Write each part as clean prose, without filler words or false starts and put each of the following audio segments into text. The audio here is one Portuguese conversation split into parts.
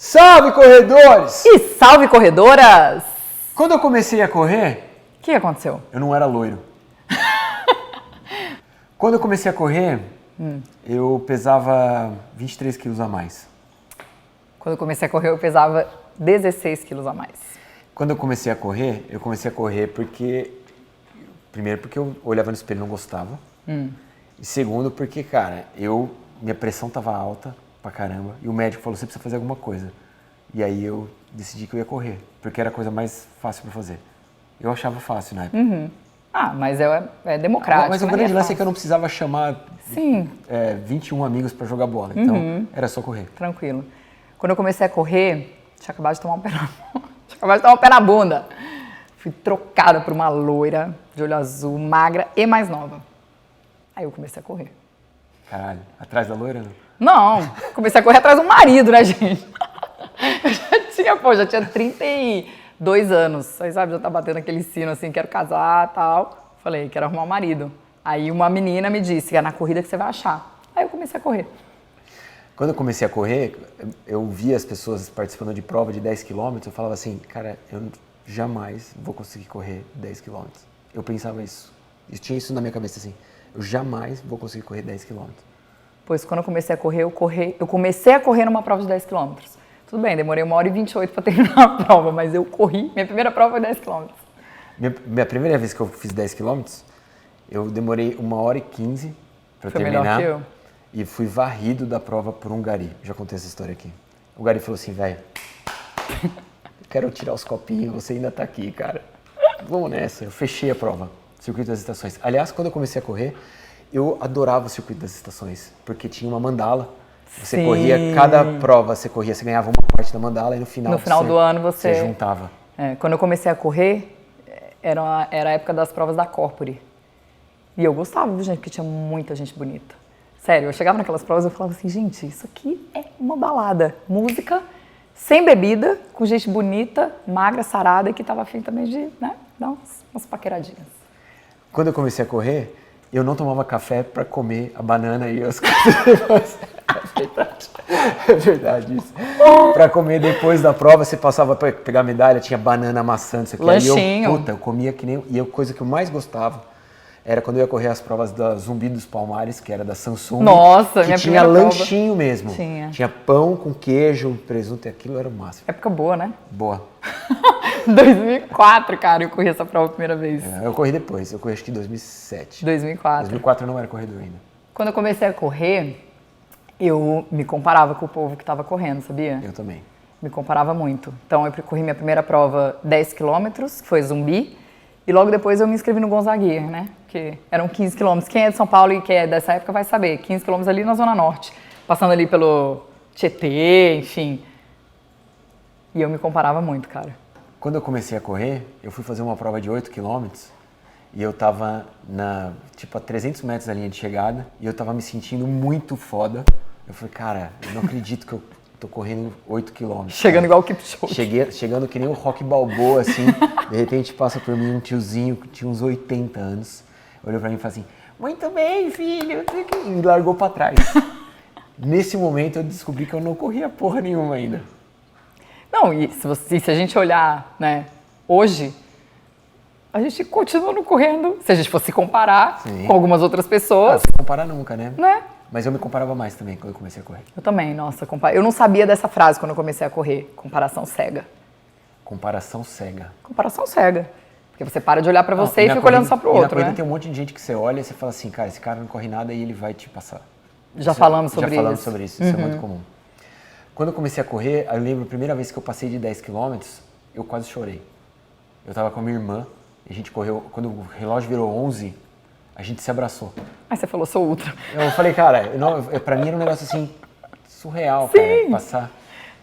Salve, corredores! E salve, corredoras! Quando eu comecei a correr, O que aconteceu? eu não era loiro. Quando eu comecei a correr, eu pesava 23 quilos a mais. Quando eu comecei a correr, eu pesava 16 quilos a mais. Quando eu comecei a correr porque... Primeiro, porque eu olhava no espelho e não gostava. E segundo, porque, cara, minha pressão tava alta pra caramba. E o médico falou, você precisa fazer alguma coisa. E aí eu decidi que eu ia correr, porque era a coisa mais fácil pra fazer. Eu achava fácil na época. Ah, mas é democrático, Mas o né? grande É lance é fácil. que eu não precisava chamar Sim, 21 amigos pra jogar bola. Então, era só correr. tranquilo. Quando eu comecei a correr, tinha acabado de tomar um pé na tinha acabado de tomar um pé na bunda. Fui trocada por uma loira de olho azul, magra e mais nova. Aí eu comecei a correr. Caralho, atrás da loira, não? Não, comecei a correr atrás do marido, né, gente? Eu já tinha 32 anos. Aí, sabe, já tá batendo aquele sino assim, quero casar e tal. Falei, quero arrumar um marido. Aí uma menina me disse, é na corrida que você vai achar. Aí eu comecei a correr. Quando eu comecei a correr, eu via as pessoas participando de prova de 10 km, eu falava assim, cara, eu jamais vou conseguir correr 10 km. Eu pensava isso. Eu tinha isso na minha cabeça assim, eu jamais vou conseguir correr 10 km. Pois quando eu comecei a correr, eu comecei a correr numa prova de 10 km. Tudo bem, demorei 1h28 para terminar a prova, mas eu corri. Minha primeira prova foi 10 km. Minha primeira vez que eu fiz 10 km, eu demorei 1h15 para Foi terminar. melhor que eu? E fui varrido da prova por um gari. Já contei essa história aqui. O gari falou assim, velho, eu quero tirar os copinhos, você ainda tá aqui, cara. Vamos nessa. Eu fechei a prova, Circuito das Estações. Aliás, quando eu comecei a correr, eu adorava o Circuito das Estações, porque tinha uma mandala. Você corria, cada prova você corria, você ganhava uma parte da mandala e no final do ano você juntava. Quando eu comecei a correr, era a época das provas da Corpore. E eu gostava, viu, gente, porque tinha muita gente bonita. Sério, eu chegava naquelas provas e eu falava assim, gente, isso aqui é uma balada. Música, sem bebida, com gente bonita, magra, sarada, e que tava afim também de, né, dar umas paqueradinhas. Quando eu comecei a correr, eu não tomava café para comer a banana e as coisas. É verdade isso. Para comer depois da prova, você passava para pegar medalha, tinha banana, maçã, isso aqui. Lanchinho. Aí eu comia que nem... E a coisa que eu mais gostava era quando eu ia correr as provas da Zumbi dos Palmares, que era da Samsung. Nossa, que minha tinha primeira lanchinho prova. mesmo. Tinha Pão com queijo, presunto e aquilo era o máximo. Época boa, né? Boa. 2004, cara, eu corri essa prova a primeira vez. Eu corri depois, eu corri acho que em 2007. 2004. 2004 eu não era corredor ainda. Quando eu comecei a correr, eu me comparava com o povo que estava correndo, sabia? Eu também. Me comparava muito. Então, eu corri minha primeira prova 10 quilômetros, que foi Zumbi, e logo depois eu me inscrevi no Gonzaguinha, né? Que eram 15 quilômetros. Quem é de São Paulo e que é dessa época vai saber. 15 quilômetros ali na Zona Norte, passando ali pelo Tietê, enfim. E eu me comparava muito, cara. Quando eu comecei a correr, eu fui fazer uma prova de 8 km e eu tava a 300 metros da linha de chegada e eu tava me sentindo muito foda. Eu falei, cara, eu não acredito que eu tô correndo 8 km. Chegando igual o Kipchoge. Chegando que nem o Rock Balboa, assim. De repente passa por mim um tiozinho que tinha uns 80 anos. Olhou pra mim e falou assim, muito bem, filho. E me largou pra trás. Nesse momento eu descobri que eu não corria porra nenhuma ainda. Não, e se a gente olhar, né, hoje, a gente continua não correndo, se a gente fosse comparar com algumas outras pessoas. Não comparar nunca, né? Mas eu me comparava mais também quando eu comecei a correr. Eu também, nossa, eu não sabia dessa frase quando eu comecei a correr, comparação cega. Comparação cega. Comparação cega. Porque você para de olhar pra você e fica olhando só pro outro, na corrida né? tem um monte de gente que você olha e você fala assim, cara, esse cara não corre nada e ele vai te passar. Já falamos sobre isso, isso é muito comum. Quando eu comecei a correr, eu lembro a primeira vez que eu passei de 10 km, eu quase chorei. Eu tava com a minha irmã, e a gente correu, quando o relógio virou 11, a gente se abraçou. Aí você falou, sou ultra. Eu falei, cara, pra mim era um negócio assim, surreal, cara, passar.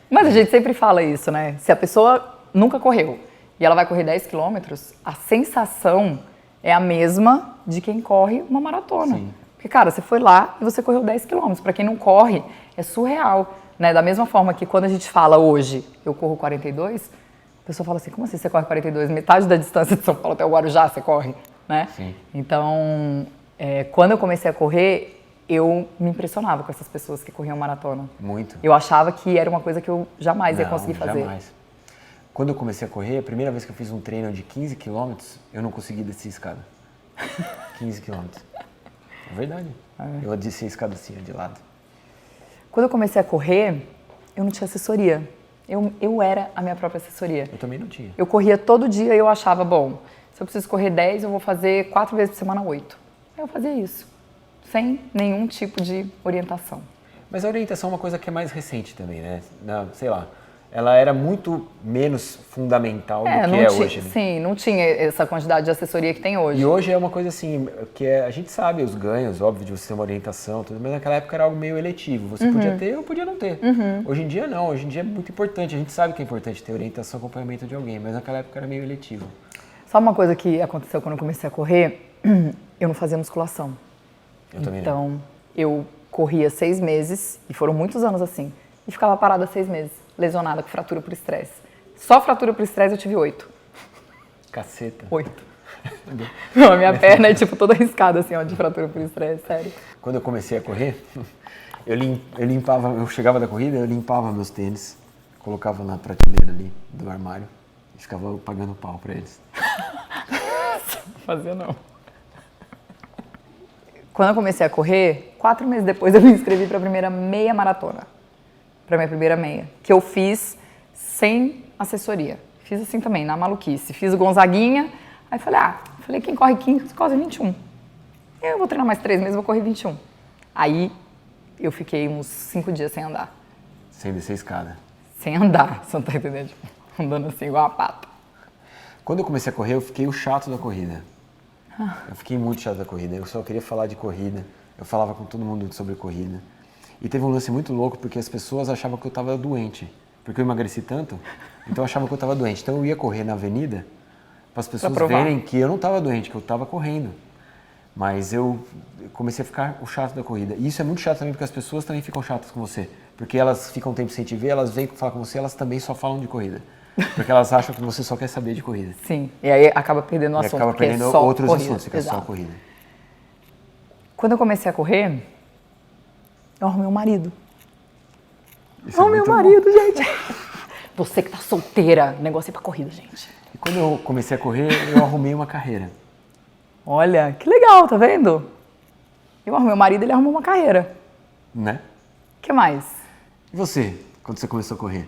Mas a gente sempre fala isso, né? Se a pessoa nunca correu e ela vai correr 10 quilômetros, a sensação é a mesma de quem corre uma maratona. Sim. Porque, cara, você foi lá e você correu 10 quilômetros. Pra quem não corre, é surreal. Né? Da mesma forma que quando a gente fala hoje, eu corro 42, a pessoa fala assim, como assim você corre 42? Metade da distância de São Paulo até o Guarujá você corre, né? Sim. Então, quando eu comecei a correr, eu me impressionava com essas pessoas que corriam maratona. Muito. Eu achava que era uma coisa que eu jamais ia Não, conseguir fazer. Jamais. Quando eu comecei a correr, a primeira vez que eu fiz um treino de 15 quilômetros, eu não consegui descer a escada. 15 quilômetros. É verdade. Eu desci a escada assim, de lado. Quando eu comecei a correr, eu não tinha assessoria. Eu era a minha própria assessoria. Eu também não tinha. Eu corria todo dia e eu achava, bom, se eu preciso correr 10, eu vou fazer 4 vezes por semana 8. Aí eu fazia isso, sem nenhum tipo de orientação. Mas a orientação é uma coisa que é mais recente também, né? Sei lá, ela era muito menos fundamental do que é hoje. Né? Sim, não tinha essa quantidade de assessoria que tem hoje. E hoje é uma coisa assim, a gente sabe os ganhos, óbvio, de você ter uma orientação, tudo, mas naquela época era algo meio eletivo. Você podia ter ou podia não ter. Hoje em dia não, hoje em dia é muito importante. A gente sabe que é importante ter orientação, acompanhamento de alguém, mas naquela época era meio eletivo. Sabe uma coisa que aconteceu quando eu comecei a correr? Eu não fazia musculação. Eu também não. Então, eu corria 6 meses, e foram muitos anos assim, e ficava parada 6 meses, lesionada com fratura por estresse. Só fratura por estresse eu tive 8. Caceta. 8. Não, a minha perna é tipo toda arriscada assim, ó, de fratura por estresse, sério. Quando eu comecei a correr, eu chegava da corrida, eu limpava meus tênis, colocava na prateleira ali do armário e ficava pagando pau pra eles. Não fazia não. Quando eu comecei a correr, 4 meses depois eu me inscrevi para a primeira meia maratona. Para minha primeira meia, que eu fiz sem assessoria. Fiz assim também, na maluquice. Fiz o Gonzaguinha, aí falei, quem corre 15, corre 21. Eu vou treinar mais 3 meses, vou correr 21. Aí eu fiquei uns 5 dias sem andar. Sem descer a escada. Sem andar, você não tá entendendo? Tipo, andando assim, igual a pata. Quando eu comecei a correr, eu fiquei o chato da corrida. Eu fiquei muito chato da corrida, eu só queria falar de corrida, eu falava com todo mundo sobre corrida. E teve um lance muito louco porque as pessoas achavam que eu estava doente, porque eu emagreci tanto, então achavam que eu estava doente. Então eu ia correr na avenida para as pessoas verem que eu não estava doente, que eu estava correndo. Mas eu comecei a ficar o chato da corrida. E isso é muito chato também porque as pessoas também ficam chatas com você, porque elas ficam um tempo sem te ver, elas vêm falar com você, elas também só falam de corrida. Porque elas acham que você só quer saber de corrida. Sim, e aí acaba perdendo o assunto, acaba porque perdendo é só outros corrida. assuntos, fica Exato. só corrida. Quando eu comecei a correr, eu arrumei um marido. Isso é Arrumei um muito marido, gente. Você que tá solteira, negócio é pra corrida, gente. E quando eu comecei a correr, eu arrumei uma carreira. Olha, que legal, tá vendo? Eu arrumei um marido, ele arrumou uma carreira. Né? O que mais? E você, quando você começou a correr?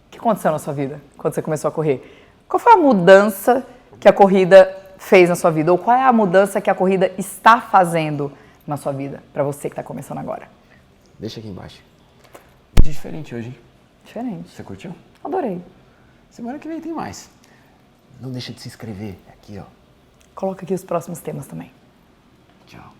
O que aconteceu na sua vida quando você começou a correr? Qual foi a mudança que a corrida fez na sua vida? Ou qual é a mudança que a corrida está fazendo na sua vida, pra você que está começando agora? Deixa aqui embaixo. Muito diferente hoje, hein? Diferente. Você curtiu? Adorei. Semana que vem tem mais. Não deixa de se inscrever aqui, ó. Coloca aqui os próximos temas também. Tchau.